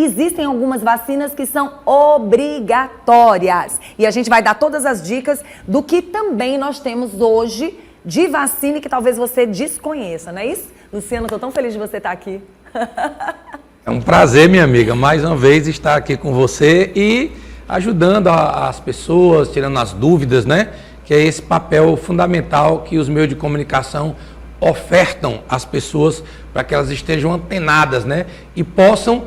existem algumas vacinas que são obrigatórias. E a gente vai dar todas as dicas do que também nós temos hoje de vacina e que talvez você desconheça, não é isso? Luciano, estou tão feliz de você estar aqui. É um prazer, minha amiga, mais uma vez estar aqui com você e ajudando as pessoas, tirando as dúvidas, né? Que é esse papel fundamental que os meios de comunicação ofertam às pessoas para que elas estejam antenadas, né? E possam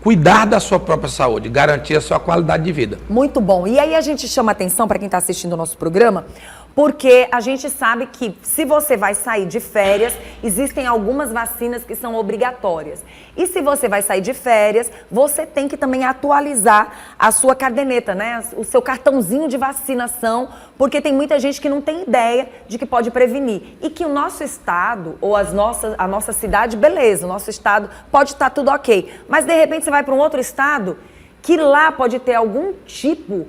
cuidar da sua própria saúde, garantir a sua qualidade de vida. Muito bom. E aí a gente chama atenção para quem está assistindo o nosso programa, porque a gente sabe que se você vai sair de férias, existem algumas vacinas que são obrigatórias. E se você vai sair de férias, você tem que também atualizar a sua caderneta, né? O seu cartãozinho de vacinação, porque tem muita gente que não tem ideia de que pode prevenir. E que o nosso estado, ou a nossa cidade, beleza, o nosso estado pode estar tudo ok. Mas de repente você vai para um outro estado que lá pode ter algum tipo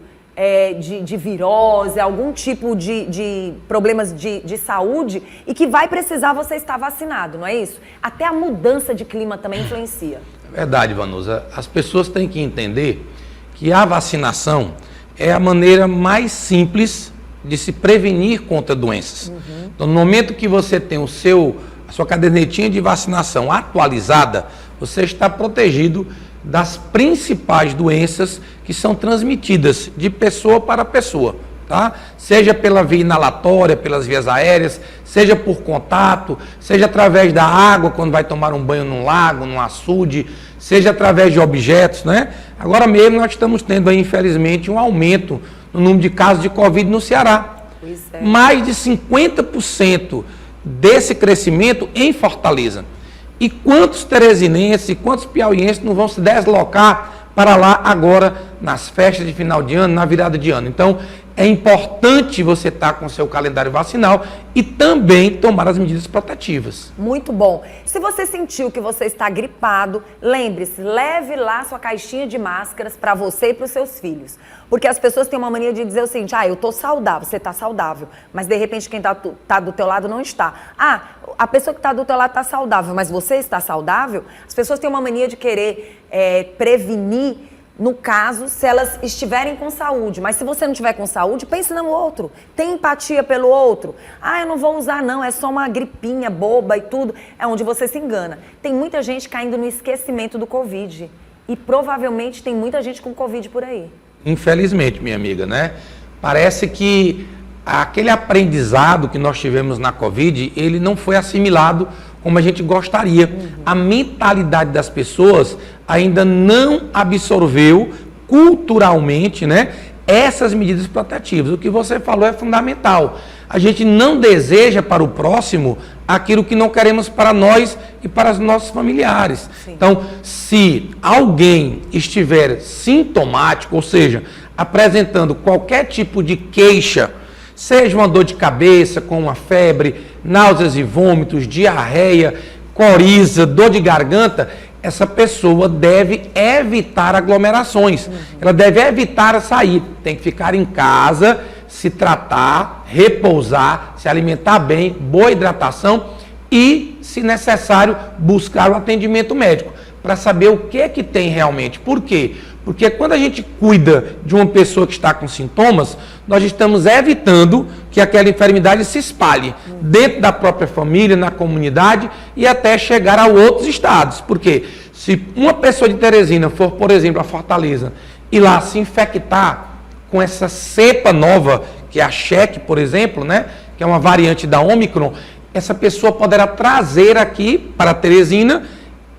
de virose, algum tipo de problemas de saúde e que vai precisar você estar vacinado, não é isso? Até a mudança de clima também influencia. É verdade, Vanusa. As pessoas têm que entender que a vacinação é a maneira mais simples de se prevenir contra doenças. Então, no momento que você tem a sua cadernetinha de vacinação atualizada, você está protegido das principais doenças que são transmitidas de pessoa para pessoa, tá? Seja pela via inalatória, pelas vias aéreas, seja por contato, seja através da água, quando vai tomar um banho num lago, num açude, seja através de objetos, né? Agora mesmo nós estamos tendo aí, infelizmente, um aumento no número de casos de Covid no Ceará. Pois é. Mais de 50% desse crescimento em Fortaleza. E quantos teresinenses e quantos piauienses não vão se deslocar para lá agora nas festas de final de ano, na virada de ano? Então, é importante você estar com o seu calendário vacinal e também tomar as medidas protetivas. Muito bom. Se você sentiu que você está gripado, lembre-se, leve lá sua caixinha de máscaras para você e para os seus filhos. Porque as pessoas têm uma mania de dizer o seguinte: eu estou saudável, você está saudável, mas de repente quem está do teu lado não está. A pessoa que está do teu lado está saudável, mas você está saudável? As pessoas têm uma mania de querer prevenir, no caso, se elas estiverem com saúde. Mas se você não estiver com saúde, pense no outro. Tem empatia pelo outro. Eu não vou usar não, é só uma gripinha boba e tudo. É onde você se engana. Tem muita gente caindo no esquecimento do Covid. E provavelmente tem muita gente com Covid por aí. Infelizmente, minha amiga, né? Parece que aquele aprendizado que nós tivemos na Covid, ele não foi assimilado como a gente gostaria. A mentalidade das pessoas ainda não absorveu culturalmente, né, essas medidas protetivas. O que você falou é fundamental. A gente não deseja para o próximo aquilo que não queremos para nós e para os nossos familiares. Sim. Então, se alguém estiver sintomático, ou seja, apresentando qualquer tipo de queixa, seja uma dor de cabeça, com uma febre, náuseas e vômitos, diarreia, coriza, dor de garganta, essa pessoa deve evitar aglomerações. Ela deve evitar sair. Tem que ficar em casa, se tratar, repousar, se alimentar bem, boa hidratação e, se necessário, buscar o atendimento médico para saber o que é que tem realmente. Por quê? Porque quando a gente cuida de uma pessoa que está com sintomas, nós estamos evitando que aquela enfermidade se espalhe dentro da própria família, na comunidade e até chegar a outros estados. Porque se uma pessoa de Teresina for, por exemplo, a Fortaleza e lá se infectar com essa cepa nova, que é a Cheque, por exemplo, né, que é uma variante da Ômicron, essa pessoa poderá trazer aqui para Teresina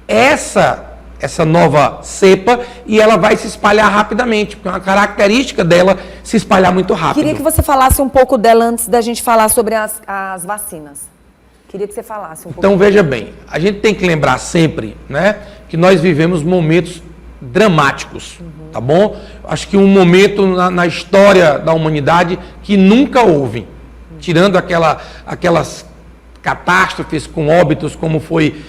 essa nova cepa e ela vai se espalhar rapidamente, porque é uma característica dela se espalhar muito rápido. Queria que você falasse um pouco dela antes da gente falar sobre as vacinas. Queria que você falasse um pouco. Então, veja bem, a gente tem que lembrar sempre, né, que nós vivemos momentos dramáticos, tá bom? Acho que um momento na história da humanidade que nunca houve, tirando aquelas catástrofes com óbitos, como foi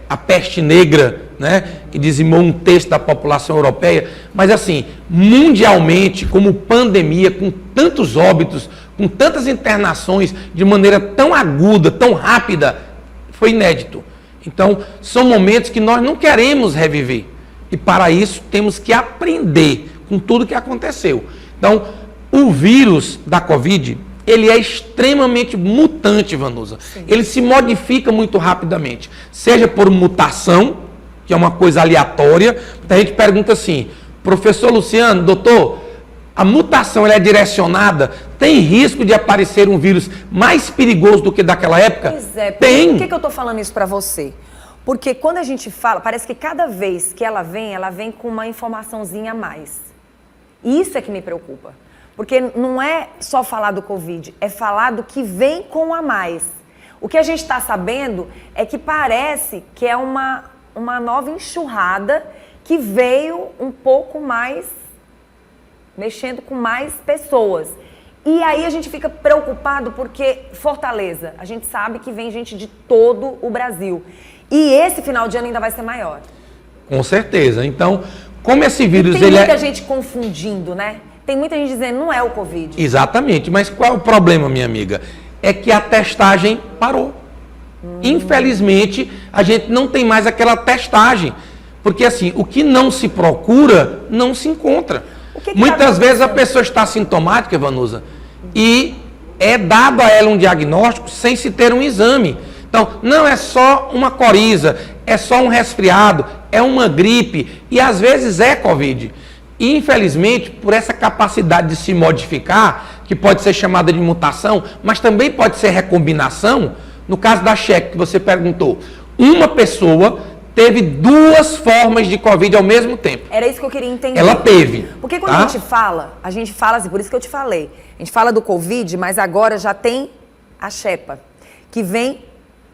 a peste negra, né, que dizimou um terço da população europeia, mas assim, mundialmente, como pandemia, com tantos óbitos, com tantas internações, de maneira tão aguda, tão rápida, foi inédito. Então, são momentos que nós não queremos reviver. E para isso, temos que aprender com tudo que aconteceu. Então, o vírus da Covid, ele é extremamente mutante, Vanusa. Sim. Ele se modifica muito rapidamente. Seja por mutação, que é uma coisa aleatória. A gente pergunta assim, professor Luciano, doutor, a mutação ela é direcionada? Tem risco de aparecer um vírus mais perigoso do que daquela época? Pois é. Tem. Por que eu estou falando isso para você? Porque quando a gente fala, parece que cada vez que ela vem com uma informaçãozinha a mais. E isso é que me preocupa. Porque não é só falar do Covid, é falar do que vem com a mais. O que a gente está sabendo é que parece que é uma nova enxurrada que veio um pouco mais, mexendo com mais pessoas. E aí a gente fica preocupado porque Fortaleza, a gente sabe que vem gente de todo o Brasil. E esse final de ano ainda vai ser maior. Com certeza. Então, como esse vírus... Tem muita gente confundindo, né? Tem muita gente dizendo, não é o Covid. Exatamente, mas qual é o problema, minha amiga? É que a testagem parou. Infelizmente, a gente não tem mais aquela testagem. Porque assim, o que não se procura, não se encontra. Muitas vezes a pessoa está sintomática, Vanusa, e é dado a ela um diagnóstico sem se ter um exame. Então, não é só uma coriza, é só um resfriado, é uma gripe, e às vezes é Covid. E, infelizmente, por essa capacidade de se modificar, que pode ser chamada de mutação, mas também pode ser recombinação, no caso da cheque que você perguntou, uma pessoa teve duas formas de Covid ao mesmo tempo. Era isso que eu queria entender. Ela teve. Porque quando a gente fala assim, por isso que eu te falei, a gente fala do Covid, mas agora já tem a Xepa, que vem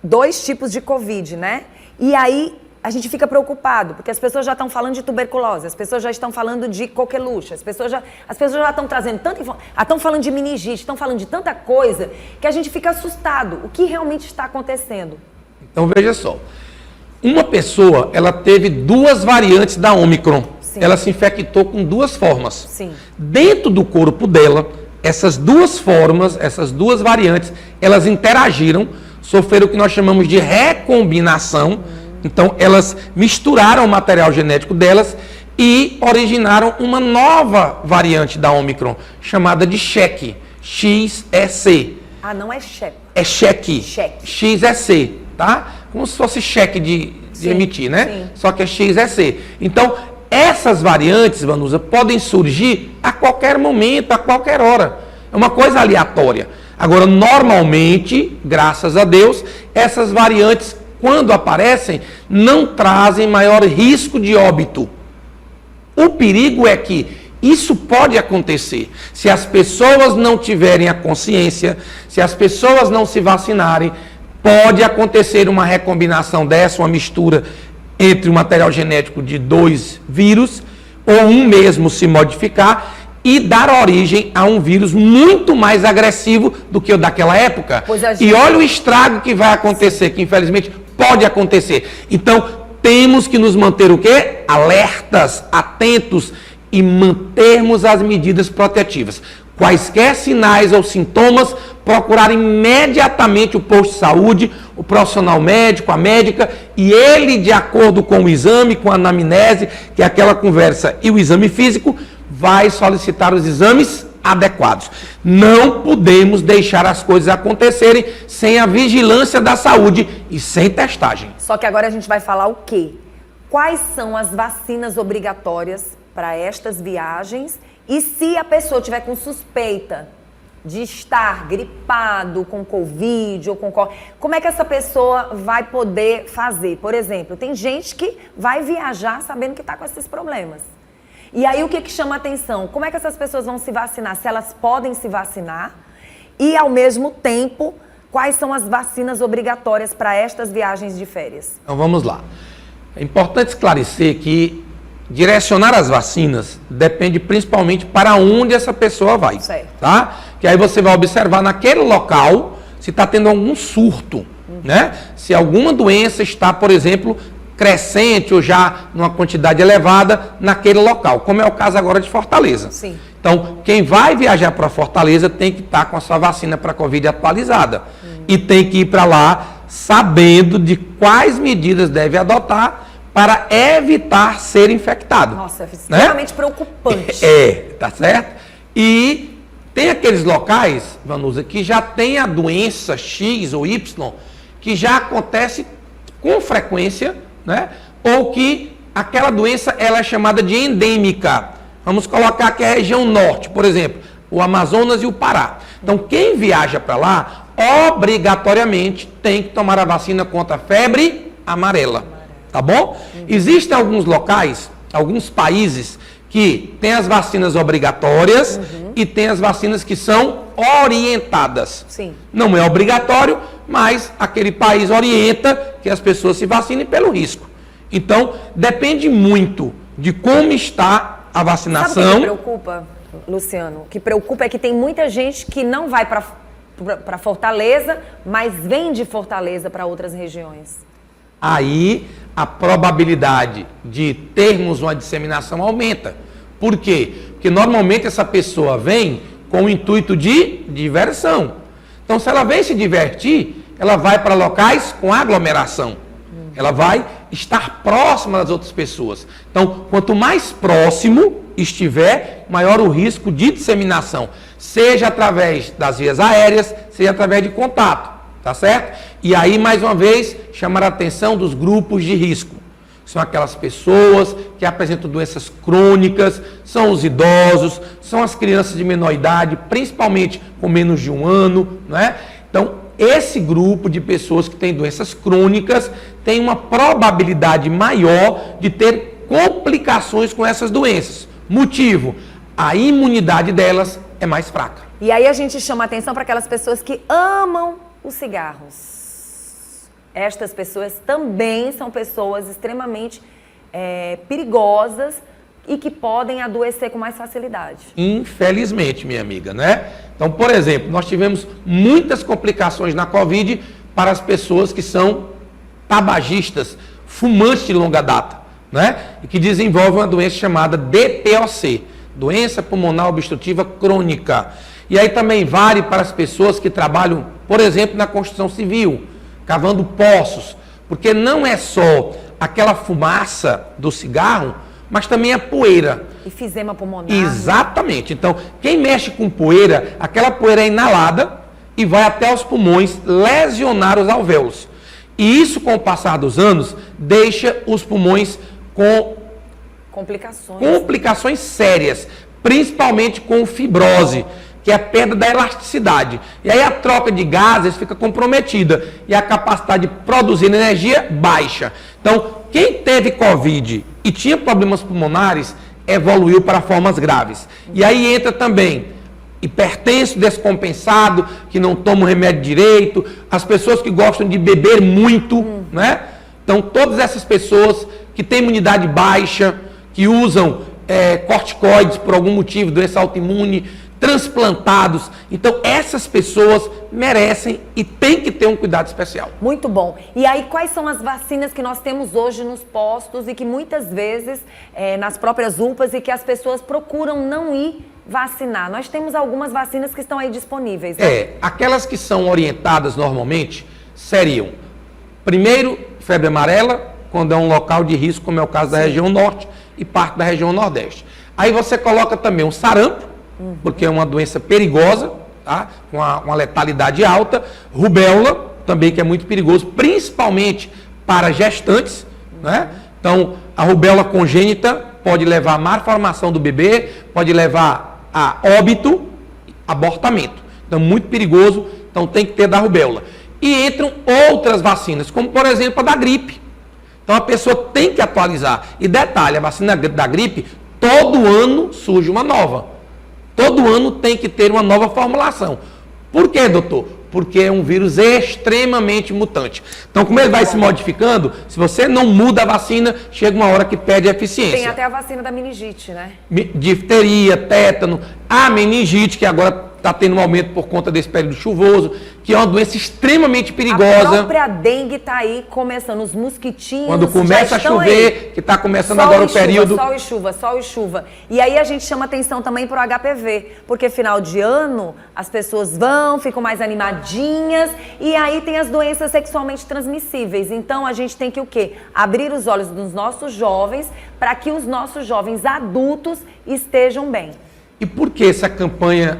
2 tipos de Covid, né? E aí a gente fica preocupado, porque as pessoas já estão falando de tuberculose, as pessoas já estão falando de coqueluche, as pessoas já estão trazendo tanta informação, estão falando de meningite, estão falando de tanta coisa, que a gente fica assustado. O que realmente está acontecendo? Então veja só, uma pessoa, ela teve 2 variantes da Ômicron. Sim. Ela se infectou com 2 formas. Sim. Dentro do corpo dela, essas 2 formas, essas 2 variantes, elas interagiram, sofreram o que nós chamamos de recombinação. Então, elas misturaram o material genético delas e originaram uma nova variante da Ômicron, chamada de Xec, XEC. Ah, não é Xec. É Xec. XEC, tá? Como se fosse cheque de emitir, né? Sim. Só que é XEC. Então, essas variantes, Vanusa, podem surgir a qualquer momento, a qualquer hora. É uma coisa aleatória. Agora, normalmente, graças a Deus, essas variantes, quando aparecem, não trazem maior risco de óbito. O perigo é que isso pode acontecer se as pessoas não tiverem a consciência, se as pessoas não se vacinarem, pode acontecer uma recombinação dessa, uma mistura entre o material genético de 2 vírus, ou um mesmo se modificar e dar origem a um vírus muito mais agressivo do que o daquela época. E olha o estrago que vai acontecer, que infelizmente pode acontecer. Então, temos que nos manter o quê? Alertas, atentos e mantermos as medidas protetivas. Quaisquer sinais ou sintomas, procurar imediatamente o posto de saúde, o profissional médico, a médica, e ele, de acordo com o exame, com a anamnese, que é aquela conversa, e o exame físico, vai solicitar os exames adequados. Não podemos deixar as coisas acontecerem sem a vigilância da saúde e sem testagem. Só que agora a gente vai falar o quê? Quais são as vacinas obrigatórias para estas viagens? E se a pessoa tiver com suspeita de estar gripado com Covid ou com... Como é que essa pessoa vai poder fazer? Por exemplo, tem gente que vai viajar sabendo que está com esses problemas. E aí o que chama atenção? Como é que essas pessoas vão se vacinar? Se elas podem se vacinar e, ao mesmo tempo, quais são as vacinas obrigatórias para estas viagens de férias? Então vamos lá. É importante esclarecer que direcionar as vacinas depende principalmente para onde essa pessoa vai. Certo. Tá? Que aí você vai observar naquele local se está tendo algum surto, né? Se alguma doença está, por exemplo, crescente ou já numa quantidade elevada naquele local, como é o caso agora de Fortaleza. Sim. Então, quem vai viajar para Fortaleza tem que estar com a sua vacina para Covid atualizada. E tem que ir para lá sabendo de quais medidas deve adotar para evitar ser infectado. Nossa, é extremamente preocupante. Tá certo? E tem aqueles locais, Vanusa, que já tem a doença X ou Y, que já acontece com frequência, né? Ou que aquela doença ela é chamada de endêmica. Vamos colocar aqui a região norte, por exemplo, o Amazonas e o Pará. Então, quem viaja para lá, obrigatoriamente tem que tomar a vacina contra a febre amarela. Tá bom? Existem alguns locais, alguns países que têm as vacinas obrigatórias e tem as vacinas que são orientadas. Sim. Não é obrigatório, mas aquele país orienta que as pessoas se vacinem pelo risco. Então, depende muito de como está a vacinação. Sabe o que preocupa, Luciano? O que preocupa é que tem muita gente que não vai para Fortaleza, mas vem de Fortaleza para outras regiões. Aí a probabilidade de termos uma disseminação aumenta. Por quê? Porque normalmente essa pessoa vem com o intuito de diversão. Então, se ela vem se divertir, ela vai para locais com aglomeração. Ela vai estar próxima das outras pessoas. Então, quanto mais próximo estiver, maior o risco de disseminação. Seja através das vias aéreas, seja através de contato. Tá certo? E aí, mais uma vez, chamar a atenção dos grupos de risco. São aquelas pessoas que apresentam doenças crônicas, são os idosos, são as crianças de menor idade, principalmente com menos de 1 ano, né? Então, esse grupo de pessoas que têm doenças crônicas tem uma probabilidade maior de ter complicações com essas doenças. Motivo, a imunidade delas é mais fraca. E aí a gente chama a atenção para aquelas pessoas que amam os cigarros. Estas pessoas também são pessoas extremamente perigosas e que podem adoecer com mais facilidade. Infelizmente, minha amiga, né? Então, por exemplo, nós tivemos muitas complicações na Covid para as pessoas que são tabagistas, fumantes de longa data, né? E que desenvolvem uma doença chamada DPOC, doença pulmonar obstrutiva crônica. E aí também vale para as pessoas que trabalham, por exemplo, na construção civil, cavando poços, porque não é só aquela fumaça do cigarro, mas também a poeira. Efizema pulmonar. Exatamente. Então, quem mexe com poeira, aquela poeira é inalada e vai até os pulmões lesionar os alvéolos. E isso, com o passar dos anos, deixa os pulmões com complicações sérias, principalmente com fibrose, que é a perda da elasticidade. E aí a troca de gases fica comprometida e a capacidade de produzir energia baixa. Então, quem teve Covid e tinha problemas pulmonares, evoluiu para formas graves. E aí entra também hipertenso descompensado, que não toma o remédio direito, as pessoas que gostam de beber muito, né? Então, todas essas pessoas que têm imunidade baixa, que usam corticoides por algum motivo, doença autoimune, transplantados. Então, essas pessoas merecem e têm que ter um cuidado especial. Muito bom. E aí, quais são as vacinas que nós temos hoje nos postos e que muitas vezes, nas próprias UPAs, e que as pessoas procuram não ir vacinar? Nós temos algumas vacinas que estão aí disponíveis, né? Aquelas que são orientadas normalmente seriam, primeiro, febre amarela, quando é um local de risco, como é o caso da região norte e parte da região nordeste. Aí você coloca também o sarampo, porque é uma doença perigosa, tá? Com uma letalidade alta. Rubéola, também, que é muito perigoso, principalmente para gestantes, né? Então, a rubéola congênita pode levar à malformação do bebê, pode levar a óbito, abortamento. Então, muito perigoso, então tem que ter da rubéola. E entram outras vacinas, como, por exemplo, a da gripe. Então, a pessoa tem que atualizar. E detalhe, a vacina da gripe, todo ano surge uma nova. Todo ano tem que ter uma nova formulação. Por quê, doutor? Porque é um vírus extremamente mutante. Então, como ele vai se modificando, se você não muda a vacina, chega uma hora que perde a eficiência. Tem até a vacina da meningite, né? Difteria, tétano, a meningite, que agora está tendo um aumento por conta desse período chuvoso, que é uma doença extremamente perigosa. A própria dengue está aí começando, os mosquitinhos. Quando começa a chover, que está começando agora o período. Sol e chuva. E aí a gente chama atenção também para o HPV, porque final de ano as pessoas ficam mais animadinhas e aí tem as doenças sexualmente transmissíveis. Então a gente tem que o quê? Abrir os olhos dos nossos jovens para que os nossos jovens adultos estejam bem. E por que essa campanha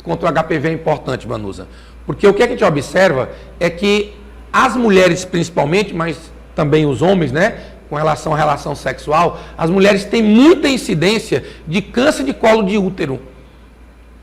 contra o HPV é importante, Vanusa? Porque o que a gente observa é que as mulheres principalmente, mas também os homens, né, com relação à relação sexual, as mulheres têm muita incidência de câncer de colo de útero.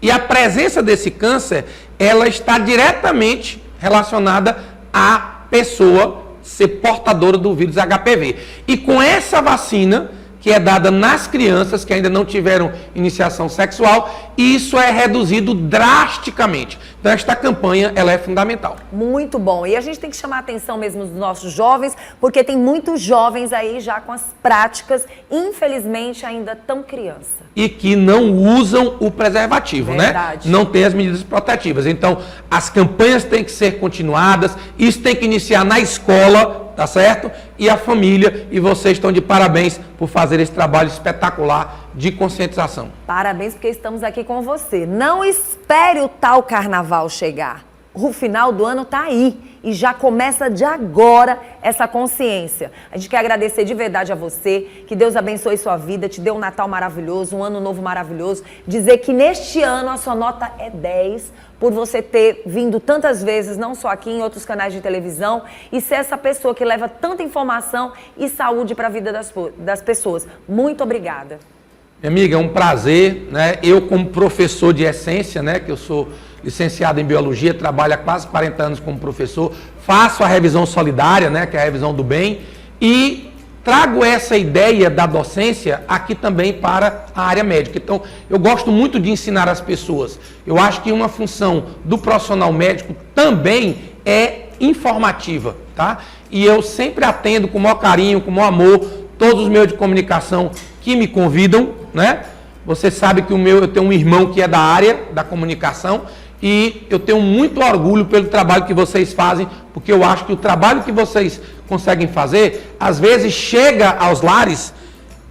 E a presença desse câncer, ela está diretamente relacionada à pessoa ser portadora do vírus HPV. E com essa vacina, que é dada nas crianças que ainda não tiveram iniciação sexual, isso é reduzido drasticamente. Então, esta campanha, ela é fundamental. Muito bom. E a gente tem que chamar a atenção mesmo dos nossos jovens, porque tem muitos jovens aí já com as práticas, infelizmente, ainda tão criança. E que não usam o preservativo, Verdade. né? Não tem as medidas protetivas. Então, as campanhas têm que ser continuadas, isso tem que iniciar na escola, tá certo? E a família, e vocês estão de parabéns por fazer esse trabalho espetacular de conscientização. Parabéns, porque estamos aqui com você. Não espere o tal carnaval chegar. O final do ano tá aí e já começa de agora essa consciência. A gente quer agradecer de verdade a você, que Deus abençoe sua vida, te dê um Natal maravilhoso, um ano novo maravilhoso. Dizer que neste ano a sua nota é 10, por você ter vindo tantas vezes, não só aqui, em outros canais de televisão, e ser essa pessoa que leva tanta informação e saúde para a vida das pessoas. Muito obrigada. Minha amiga, é um prazer, né? Eu como professor de essência, né? Que eu sou licenciado em biologia, trabalho há quase 40 anos como professor, faço a revisão solidária, né? Que é a revisão do bem, e trago essa ideia da docência aqui também para a área médica. Então, eu gosto muito de ensinar as pessoas. Eu acho que uma função do profissional médico também é informativa, tá? E eu sempre atendo com o maior carinho, com o maior amor, todos os meios de comunicação que me convidam, né? Você sabe que eu tenho um irmão que é da área da comunicação e eu tenho muito orgulho pelo trabalho que vocês fazem, porque eu acho que o trabalho que vocês conseguem fazer, às vezes chega aos lares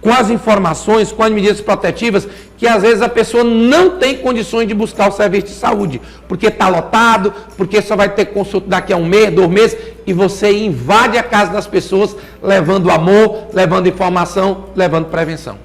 com as informações, com as medidas protetivas, que às vezes a pessoa não tem condições de buscar o serviço de saúde, porque está lotado, porque só vai ter consulta daqui a 1 mês, 2 meses, e você invade a casa das pessoas, levando amor, levando informação, levando prevenção.